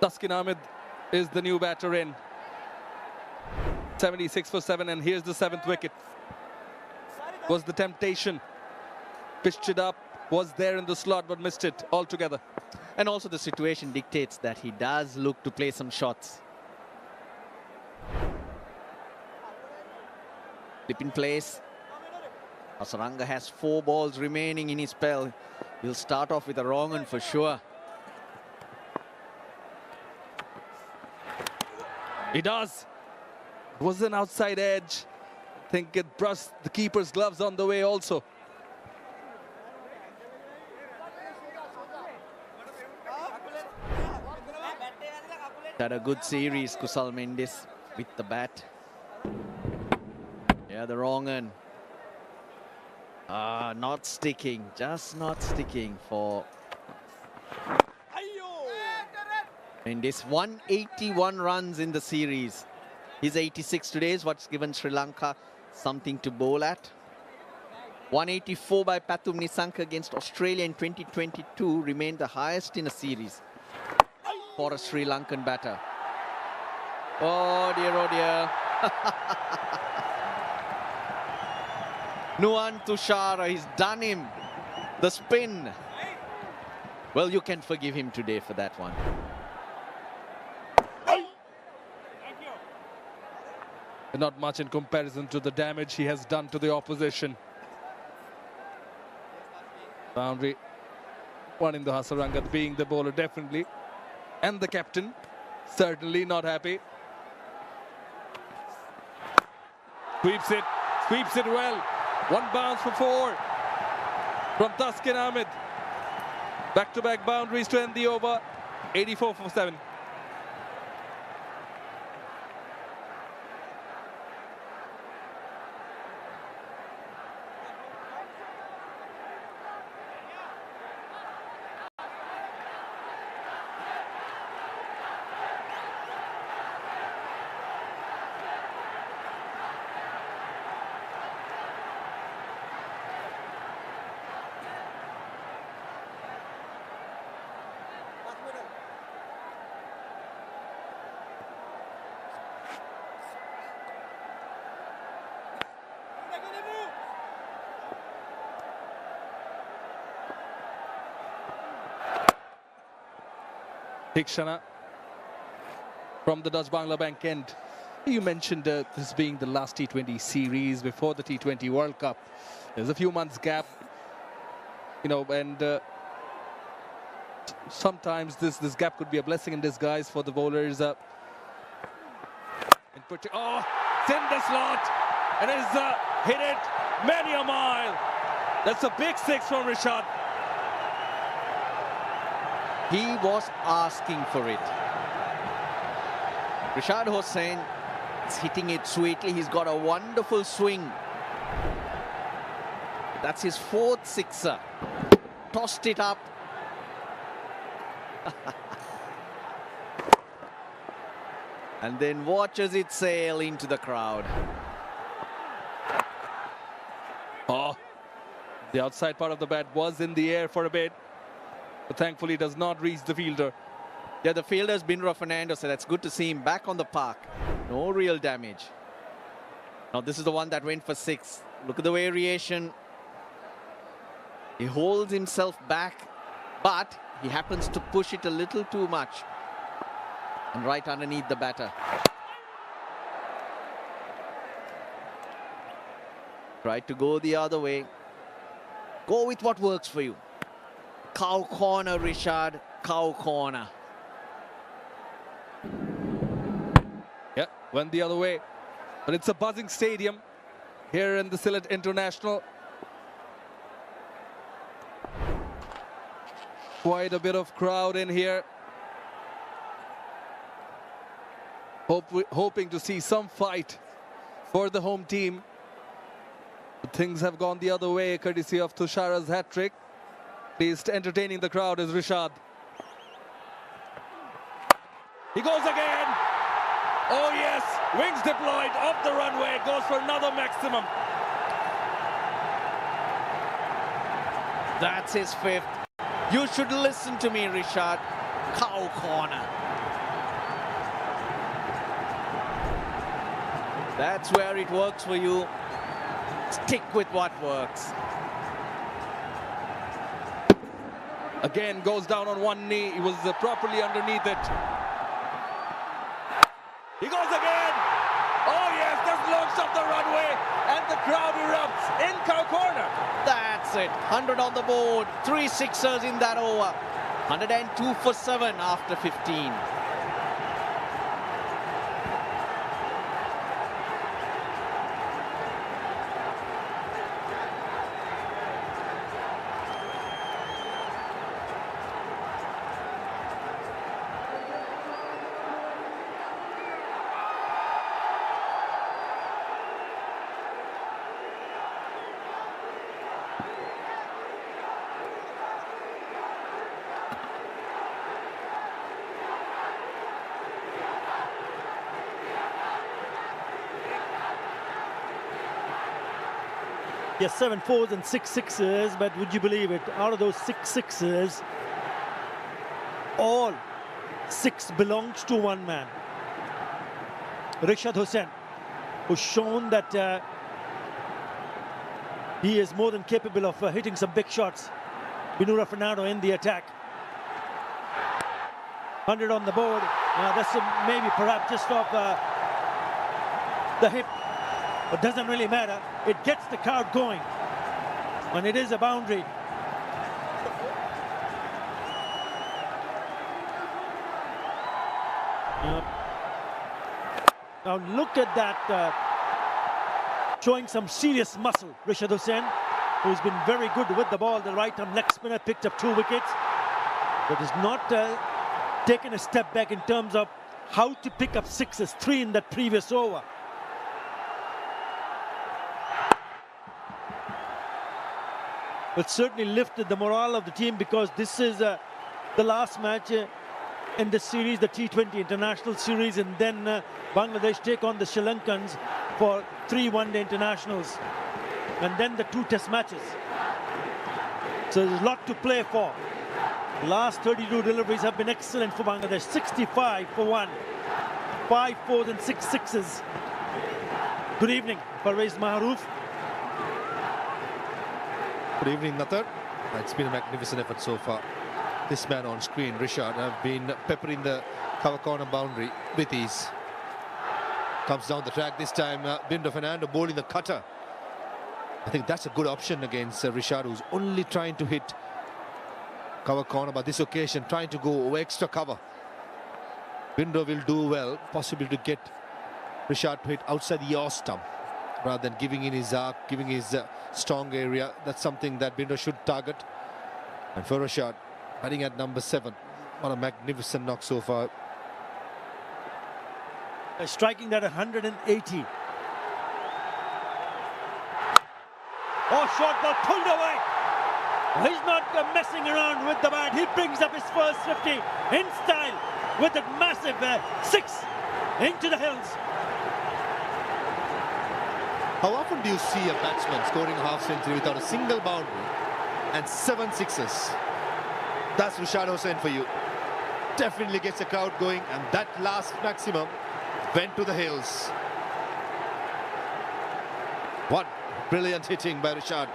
Taskin Ahmed is the new batter in. 76 for 7, and here's the 7th wicket. Was the temptation. Pitched it up, was there in the slot, but missed it altogether. And also the situation dictates that he does look to play some shots. Slip in place. Hasaranga has 4 balls remaining in his spell. He'll start off with a wrong one for sure. He does. It was an outside edge. I think it brushed the keeper's gloves on the way also. Had a good series, Kusal Mendis with the bat. Yeah, the wrong one. Not sticking, just not sticking for Mendis. 181 runs in the series. His 86 today is what's given Sri Lanka something to bowl at. 184 by Pathum Nisanka against Australia in 2022 remained the highest in a series for a Sri Lankan batter. Oh dear, oh dear. Nuwan Tushara, he's done him. The spin. Well, you can forgive him today for that one. Not much in comparison to the damage he has done to the opposition. Boundary. One in the Hasaranga, being the bowler definitely. And the captain, certainly not happy. Sweeps it well. 1 bounce for 4 from Taskin Ahmed. Back-to-back boundaries to end the over. 84 for 7. Tikshana from the Dutch Bangla Bank end. You mentioned this being the last T20 series before the T20 World Cup. There's a few months gap, you know, and sometimes this gap could be a blessing in disguise for the bowlers. Oh, it's in the slot, and it's hit it many a mile. That's a big 6 from Rishad. He was asking for it. Rishad Hossain is hitting it sweetly. He's got a wonderful swing. That's his 4th sixer. Tossed it up. And then watches it sail into the crowd. Oh, the outside part of the bat was in the air for a bit, but thankfully does not reach the fielder. Yeah, the fielder's been Fernando, so that's good to see him back on the park. No real damage. Now this is the one that went for 6. Look at the variation. He holds himself back, but he happens to push it a little too much. And right underneath the batter. Tried to go the other way. Go with what works for you. Cow corner, Rishad. Cow corner. Yeah, went the other way. But it's a buzzing stadium here in the Sylhet International. Quite a bit of crowd in here. Hoping to see some fight for the home team. But things have gone the other way, courtesy of Tushara's hat-trick. At least entertaining the crowd is Rishad. He goes again. Oh yes, wings deployed off the runway, goes for another maximum. That's his 5th. You should listen to me, Rishad. Cow corner. That's where it works for you. Stick with what works. Again, goes down on one knee. He was properly underneath it. He goes again. Oh yes, that's launched off the runway, and the crowd erupts in cow corner. That's it. 100 on the board. 3 sixers in that over. 102 for 7 after 15. Yes, 7 fours and 6 sixes, but would you believe it? Out of those 6 sixes, all 6 belongs to one man. Rishad Hussain, who's shown that he is more than capable of hitting some big shots. Binura Fernando in the attack. 100 on the board. That's maybe perhaps just off the hip. But doesn't really matter. It gets the crowd going. And it is a boundary. Now look at that. Showing some serious muscle. Rishad Hussain, who's been very good with the ball. The right arm leg spinner, picked up 2 wickets. But has not taken a step back in terms of how to pick up sixes. 3 in that previous over. It certainly lifted the morale of the team, because this is the last match in the series, the T20 International Series, and then Bangladesh take on the Sri Lankans for 3 one-day internationals, and then the 2 test matches. So there's a lot to play for. The last 32 deliveries have been excellent for Bangladesh. 65 for 1, 5 fours and 6 sixes. Good evening, Parvez Maharouf. Good evening, Nathar. It's been a magnificent effort so far. This man on screen, Rishad, have been peppering the cover corner boundary with ease. Comes down the track this time. Bindo Fernando bowling the cutter. I think that's a good option against Rishad, who's only trying to hit cover corner, but this occasion trying to go extra cover. Bindo will do well, possibly to get Rishad to hit outside the yaw stump, rather than giving in his arc, giving his strong area. That's something that Bindo should target. And for Rishad, batting at number 7. What a magnificent knock so far. Striking that 180. Oh, short ball pulled away. He's not messing around with the bat. He brings up his first 50 in style with that massive 6 into the hills. How often do you see a batsman scoring a half century without a single boundary and 7 sixes? That's Rishad Hussain for you. Definitely gets the crowd going, and that last maximum went to the hills. What brilliant hitting by Rishad.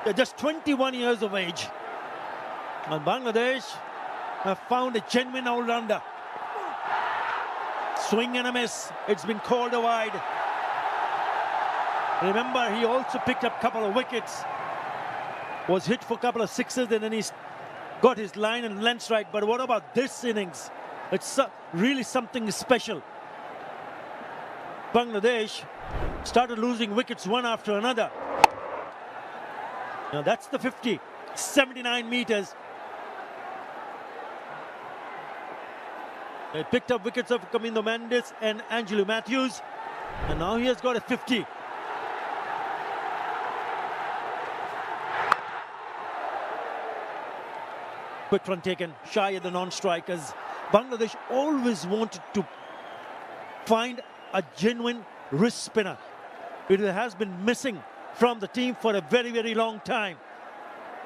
They're just 21 years of age. And Bangladesh have found a genuine all-rounder. Swing and a miss. It's been called a wide. Remember, he also picked up a couple of wickets. Was hit for a couple of sixes, and then he's got his line and length right. But what about this innings? It's really something special. Bangladesh started losing wickets one after another. Now that's the 50, 79 meters. They picked up wickets of Camino Mendes and Angelo Matthews, and now he has got a 50. Quick run taken, shy of the non-strikers. Bangladesh always wanted to find a genuine wrist spinner. It has been missing from the team for a very, very long time.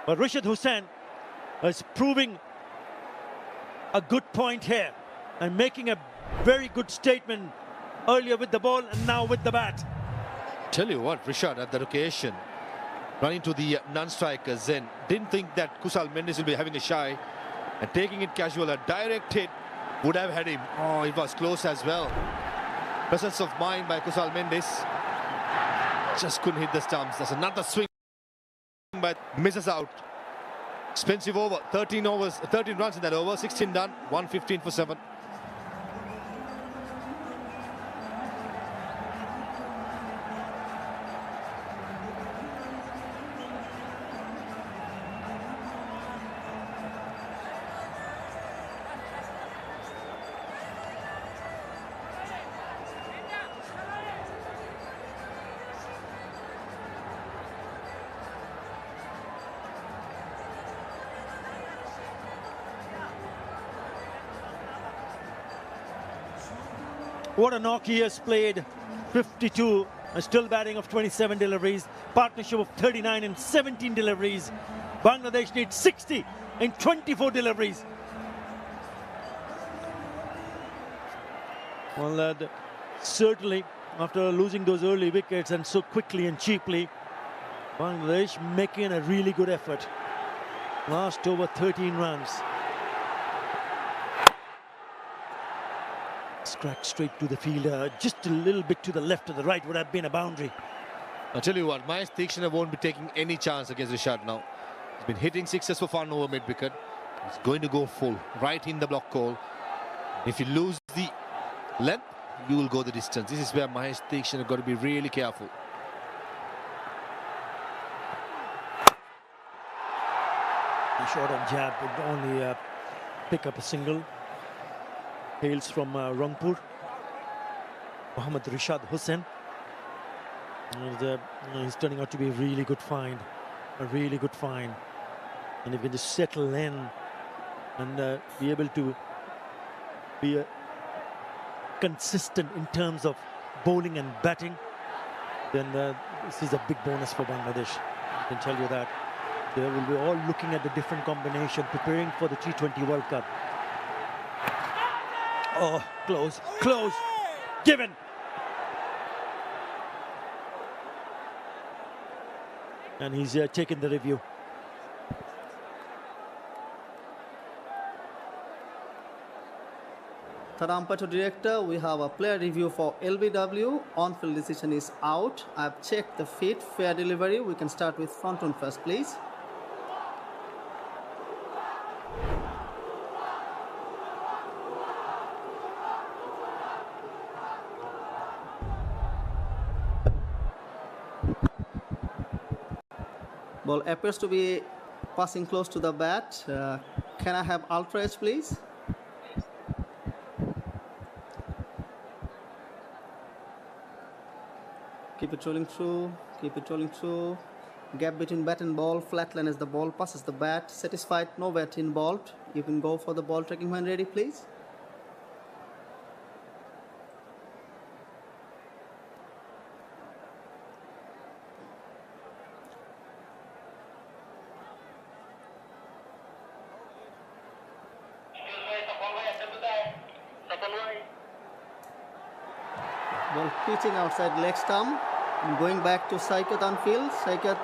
But Rishad Hussain is proving a good point here and making a very good statement earlier with the ball and now with the bat. Tell you what, Rishad, at that occasion, running to the non-strikers, then didn't think that Kusal Mendes will be having a shy and taking it casual. A direct hit would have had him. Oh, it was close as well. Presence of mind by Kusal Mendes. Just couldn't hit the stumps. There's another swing, but misses out. Expensive over. 13 runs in that over. 16 done. 115 for 7. What a knock he has played. 52, a still batting of 27 deliveries. Partnership of 39 and 17 deliveries. Bangladesh needs 60 and 24 deliveries. Well, certainly after losing those early wickets and so quickly and cheaply, Bangladesh making a really good effort. Last over 13 runs. Cracked straight to the fielder, just a little bit to the left or the right would have been a boundary. I'll tell you what, Mahesh Theekshana won't be taking any chance against Rishad now. He's been hitting sixes for fun over mid-wicket. He's going to go full, right in the block call. If you lose the length, you will go the distance. This is where Mahesh Theekshana got to be really careful. The shot on jab would only pick up a single. Hails from Rangpur. Mohammad Rishad Hussain. And, he's turning out to be a really good find. A really good find. And if he can just settle in and be able to be consistent in terms of bowling and batting, then this is a big bonus for Bangladesh. I can tell you that. They will be all looking at the different combination, preparing for the T20 World Cup. Oh, close, close, given. And he's taken the review. Third umpire to director, we have a player review for LBW. On-field decision is out. I've checked the feet, fair delivery. We can start with front on first, please. Ball appears to be passing close to the bat. Can I have ultra edge, please? Keep it rolling through. Keep it rolling through. Gap between bat and ball. Flat line as the ball passes the bat. Satisfied, no bat involved. You can go for the ball tracking when ready, please. Ball pitching outside leg stump. Going back to Saikat on field. Saikat,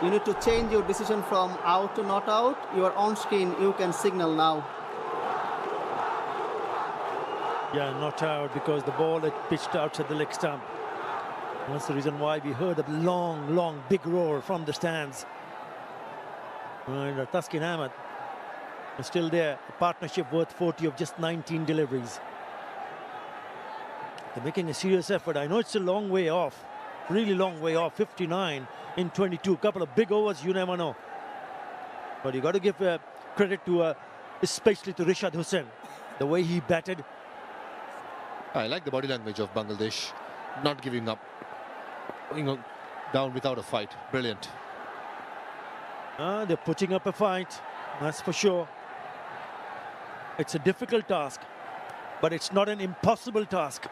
you need to change your decision from out to not out. You are on screen. You can signal now. Yeah, not out because the ball had pitched outside the leg stump. That's the reason why we heard a long, big roar from the stands. And Taskin Ahmed is still there. A partnership worth 40 of just 19 deliveries. They're making a serious effort. I know it's a long way off. Really long way off. 59 in 22. Couple of big overs, you never know. But you got to give credit to, especially to Rishad Hussain. The way he batted. I like the body language of Bangladesh. Not giving up. Going down without a fight. Brilliant. They're putting up a fight. That's for sure. It's a difficult task. But it's not an impossible task.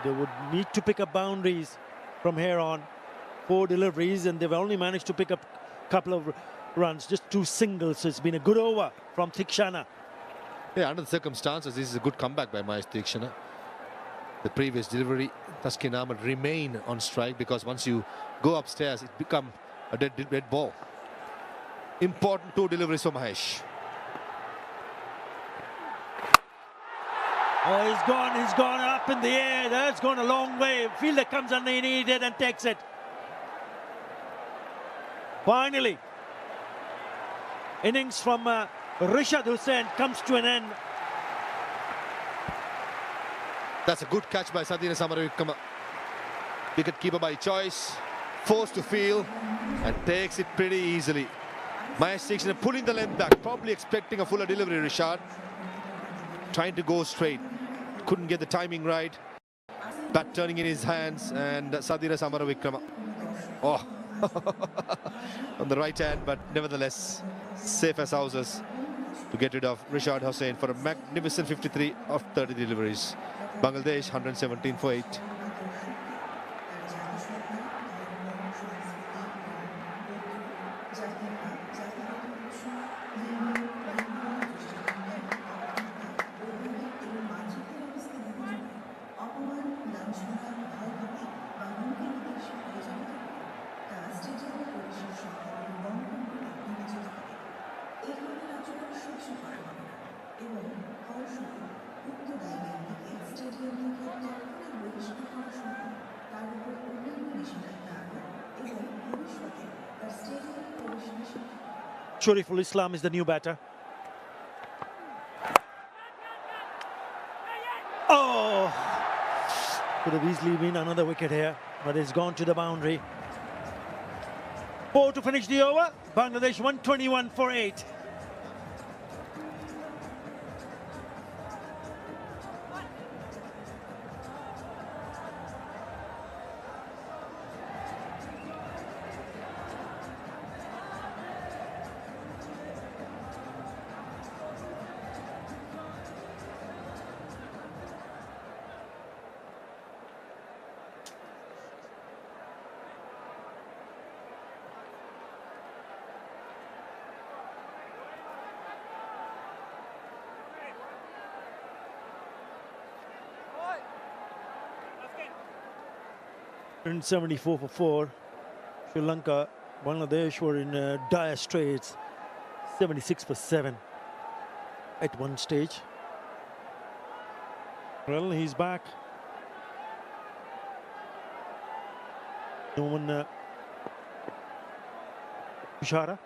They would need to pick up boundaries from here on. 4 deliveries, and they've only managed to pick up a couple of runs, just 2 singles. So it's been a good over from Theekshana. Yeah, under the circumstances, this is a good comeback by Mahesh Deekshana. The previous delivery, Taskin Ahmed remain on strike because once you go upstairs, it becomes a dead ball. Important 2 deliveries for Mahesh. Oh, he's gone up in the air. That's gone a long way. Fielder comes underneath it and takes it. Finally, innings from Rishad Hussain comes to an end. That's a good catch by Sadhina Samaravikrama. Wicket keeper by choice, forced to field and takes it pretty easily. Mahesh Deekshana pulling the length back, probably expecting a fuller delivery. Rishad trying to go straight, couldn't get the timing right. Bat turning in his hands, and Sadhina Samaravikrama. Oh, on the right hand, but nevertheless safe as houses to get rid of Rishad Hussain for a magnificent 53 of 30 deliveries. Bangladesh 117 for 8. Shariful Islam is the new batter. Oh! Could have easily been another wicket here, but it's gone to the boundary. 4 to finish the over. Bangladesh 121 for 8. In 74 for 4. Sri Lanka, Bangladesh were in dire straits. 76 for 7 at one stage. Well, he's back. No one. Bishara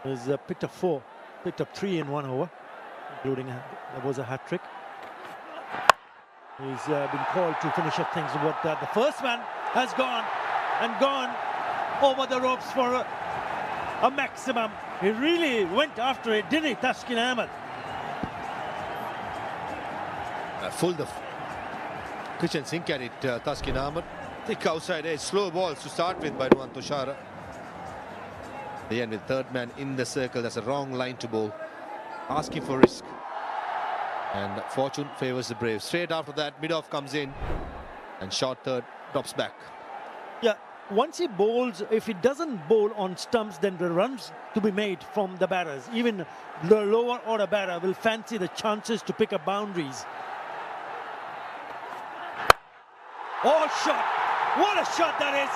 has picked up 4, picked up 3 in 1 over, including there was a hat trick. He's been called to finish up things, but the first man has gone over the ropes for a maximum. He really went after it, didn't he, Taskin Ahmed? Full the kitchen sink at it, Taskin Ahmed. Thick outside edge, slow balls to start with by Nuwan Tushara. The end with third man in the circle. That's a wrong line to bowl. Asking for risk. And fortune favours the Braves. Straight after that, mid-off comes in. And short third drops back. Yeah, once he bowls, if he doesn't bowl on stumps, then the runs to be made from the batters. Even the lower order batter will fancy the chances to pick up boundaries. Oh, shot! What a shot that is!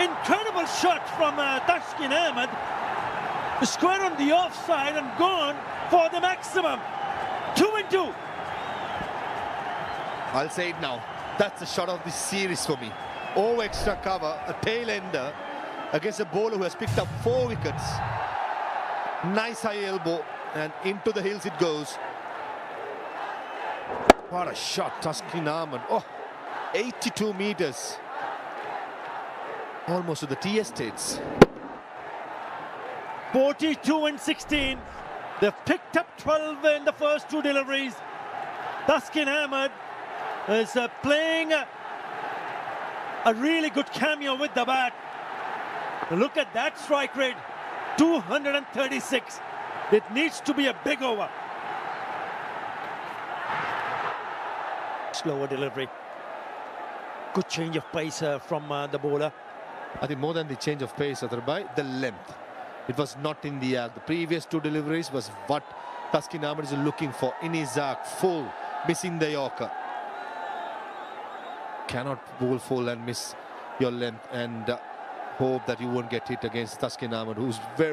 Incredible shot from Taskin Ahmed. Square on the offside and gone for the maximum. 2 and 2. I'll say it now. That's the shot of the series for me. Over extra cover, a tail ender against a bowler who has picked up 4 wickets. Nice high elbow and into the hills it goes. What a shot, Taskin Ahmed. Oh, 82 meters. Almost to the tea estates. 42 and 16. They've picked up 12 in the first 2 deliveries. Taskin Ahmed is playing a really good cameo with the bat. Look at that strike rate, 236. It needs to be a big over. Slower delivery. Good change of pace from the bowler. I think more than the change of pace, Atharbai, the length. It was not in the arc. The previous two deliveries was what Taskin Ahmed is looking for in his arc. Full, missing the Yorker. Cannot bowl full and miss your length and hope that you won't get hit against Taskin Ahmed, who's very